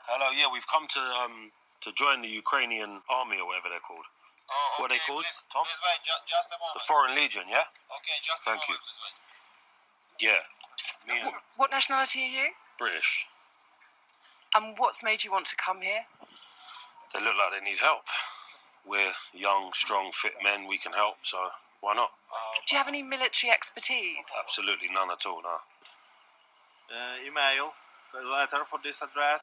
Hello, yeah, we've come to join the Ukrainian army or whatever they're called. Oh, okay. What are they called, Please, Tom? please wait, just a moment. The Foreign Legion, yeah? Okay, just Thank a you. moment, please wait. Yeah. Me and What nationality are you? British. And what's made you want to come here? They look like they need help. We're young, strong, fit men. We can help, so why not? Do you have any military expertise? Absolutely none at all, no. Email, letter for this address.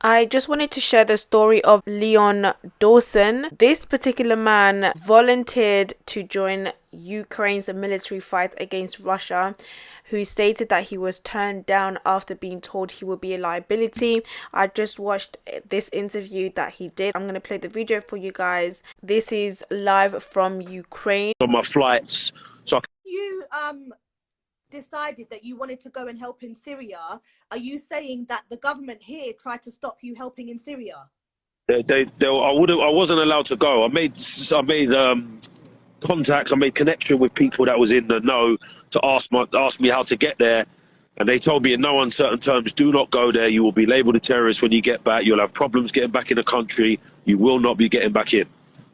I just wanted to share the story of Leon Dawson. This particular man volunteered to join Ukraine's military fight against Russia, who stated that he was turned down after being told he would be a liability. I just watched this interview that he did. I'm going to play the video for you guys. This is live from Ukraine. On my flights, so you decided that you wanted to go and help in Syria, are you saying that the government here tried to stop you helping in Syria? I wasn't allowed to go. I made contacts. I made connection with people that was in the know to ask me how to get there, and they told me in no uncertain terms, do not go there. You will be labelled a terrorist when you get back. You'll have problems getting back in the country. You will not be getting back in.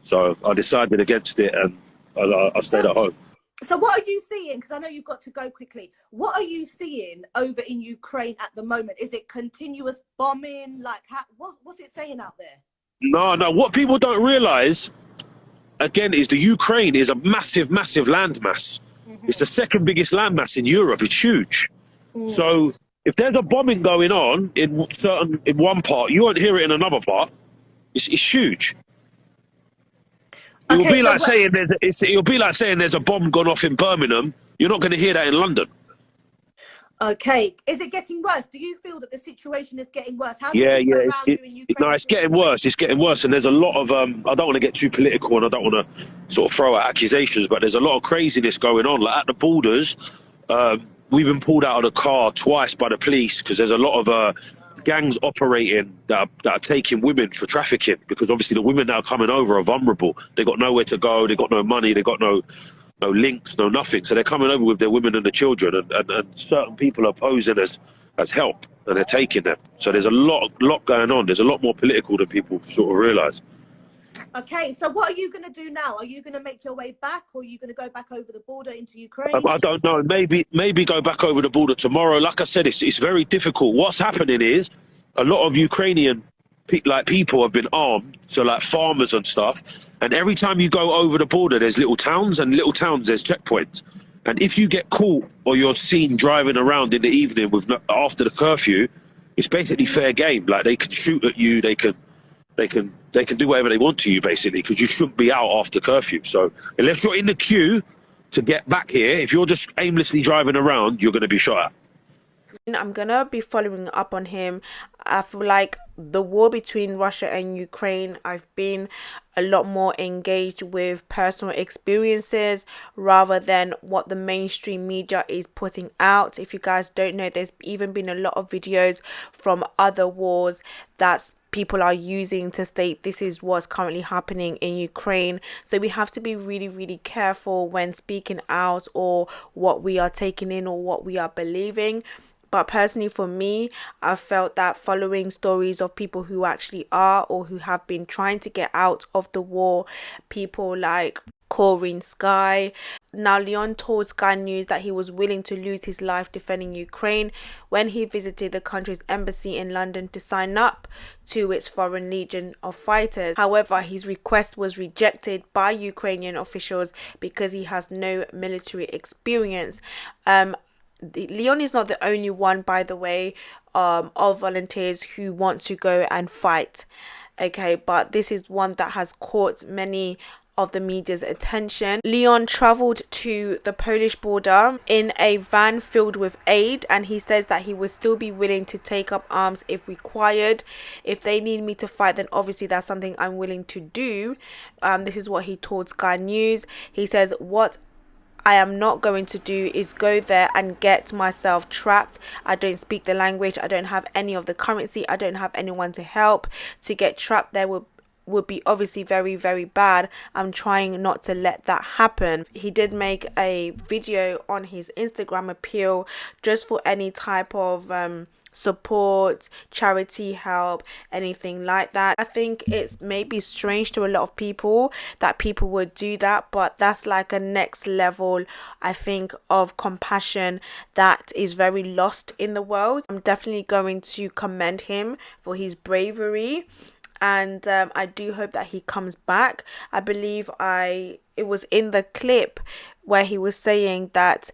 So I decided against it, and I stayed at home. So what are you seeing? Because I know you've got to go quickly. What are you seeing over in Ukraine at the moment? Is it continuous bombing? Like, what's it saying out there? No. What people don't realise, again, is the Ukraine is a massive, massive landmass. It's the second biggest landmass in Europe. It's huge. So if there's a bombing going on in one part, you won't hear it in another part. It's huge. It'll be like saying there's a bomb gone off in Birmingham. You're not going to hear that in London. Okay. Is it getting worse? Do you feel that the situation is getting worse? How Yeah. around you in Ukraine? No, it's getting worse. It's getting worse, and there's a lot of. I don't want to get too political, and I don't want to sort of throw out accusations, but there's a lot of craziness going on. Like at the borders, we've been pulled out of the car twice by the police because there's a lot of gangs operating that are taking women for trafficking, because obviously the women that are coming over are vulnerable. They got nowhere to go. They got no money. They got no links, no nothing. So they're coming over with their women and the children, and certain people are posing as help, and they're taking them. So there's a lot going on. There's a lot more political than people sort of realise. Okay, so what are you going to do now? Are you going to make your way back, or are you going to go back over the border into Ukraine? I don't know. Maybe go back over the border tomorrow. Like I said, it's very difficult. What's happening is a lot of Ukrainian people have been armed, so like farmers and stuff. And every time you go over the border, there's little towns, and little towns there's checkpoints. And if you get caught or you're seen driving around in the evening after the curfew, it's basically fair game. Like they can shoot at you, they can do whatever they want to you, basically, because you shouldn't be out after curfew. So unless you're in the queue to get back here, if you're just aimlessly driving around, you're going to be shot at. I'm gonna be following up on him. I feel like the war between Russia and Ukraine, I've been a lot more engaged with personal experiences rather than what the mainstream media is putting out. If you guys don't know, there's even been a lot of videos from other wars that's people are using to state this is what's currently happening in Ukraine. So we have to be really, really careful when speaking out or what we are taking in or what we are believing. But personally, for me, I felt that following stories of people who actually are or who have been trying to get out of the war, people like Corinne Sky. Now, Leon told Sky News that he was willing to lose his life defending Ukraine when he visited the country's embassy in London to sign up to its Foreign Legion of fighters. However, his request was rejected by Ukrainian officials because he has no military experience. Leon is not the only one, by the way, of volunteers who want to go and fight. Okay, but this is one that has caught many of the media's attention. Leon traveled to the Polish border in a van filled with aid, and he says that he would still be willing to take up arms if required. If they need me to fight, then obviously that's something I'm willing to do. This is what he told Sky News. He says, "What I am not going to do is go there and get myself trapped. I don't speak the language. I don't have any of the currency. I don't have anyone to help. To get trapped there would be obviously very, very bad. I'm trying not to let that happen." He did make a video on his Instagram appeal just for any type of support, charity help, anything like that. I think it's maybe strange to a lot of people that people would do that, but that's like a next level, I think, of compassion that is very lost in the world. I'm definitely going to commend him for his bravery, and I do hope that he comes back. I believe it was in the clip where he was saying that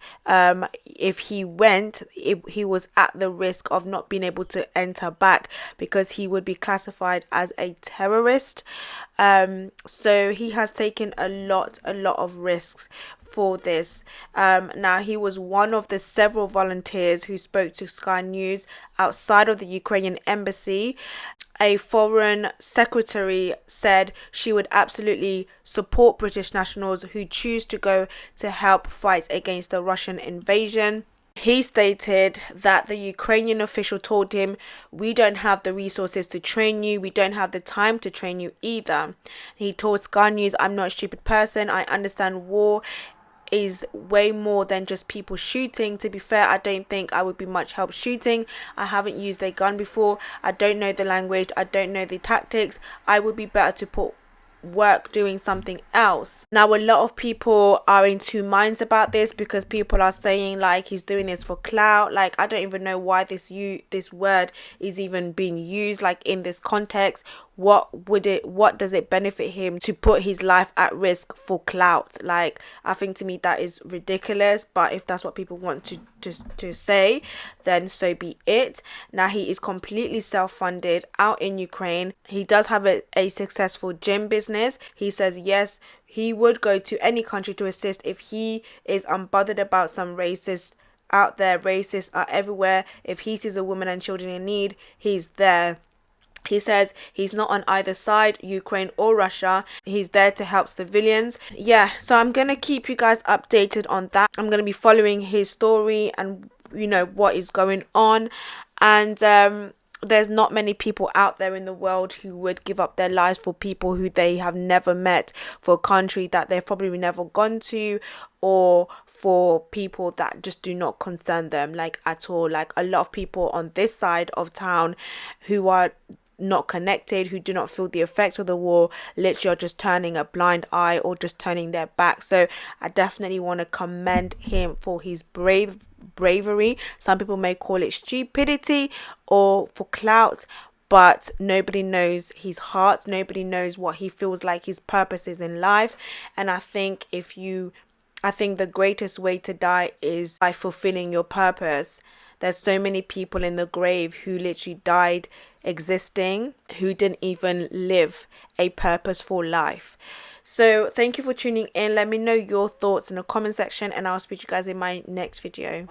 if he went, he was at the risk of not being able to enter back because he would be classified as a terrorist. So he has taken a lot of risks for this. Now, he was one of the several volunteers who spoke to Sky News outside of the Ukrainian embassy. A foreign secretary said she would absolutely support British nationals who choose to go to help fight against the Russian invasion. He stated that the Ukrainian official told him, "We don't have the resources to train you. We don't have the time to train you either." He told Sky News, "I'm not a stupid person. I understand war is way more than just people shooting. To be fair, I don't think I would be much help shooting. I haven't used a gun before. I don't know the language. I don't know the tactics. I would be better to put work doing something else." Now, a lot of people are in two minds about this because people are saying like he's doing this for clout. Like, I don't even know why this word is even being used like in this context. What does it benefit him to put his life at risk for clout? Like, I think to me that is ridiculous, but if that's what people want to say, then so be it. Now, he is completely self-funded out in Ukraine. He does have a successful gym business. He says yes, he would go to any country to assist if he is unbothered about some racists out there. Racists are everywhere. If he sees a woman and children in need, he's there. He says he's not on either side, Ukraine or Russia. He's there to help civilians. Yeah, so I'm going to keep you guys updated on that. I'm going to be following his story and, you know, what is going on. And there's not many people out there in the world who would give up their lives for people who they have never met, for a country that they've probably never gone to, or for people that just do not concern them like at all. Like, a lot of people on this side of town who are not connected, who do not feel the effects of the war, literally are just turning a blind eye or just turning their back. So I definitely want to commend him for his bravery. Some people may call it stupidity or for clout, but nobody knows his heart. Nobody knows what he feels like his purpose is in life. And I think the greatest way to die is by fulfilling your purpose. There's so many people in the grave who literally died existing, who didn't even live a purposeful life. So thank you for tuning in. Let me know your thoughts in the comment section, and I'll speak to you guys in my next video.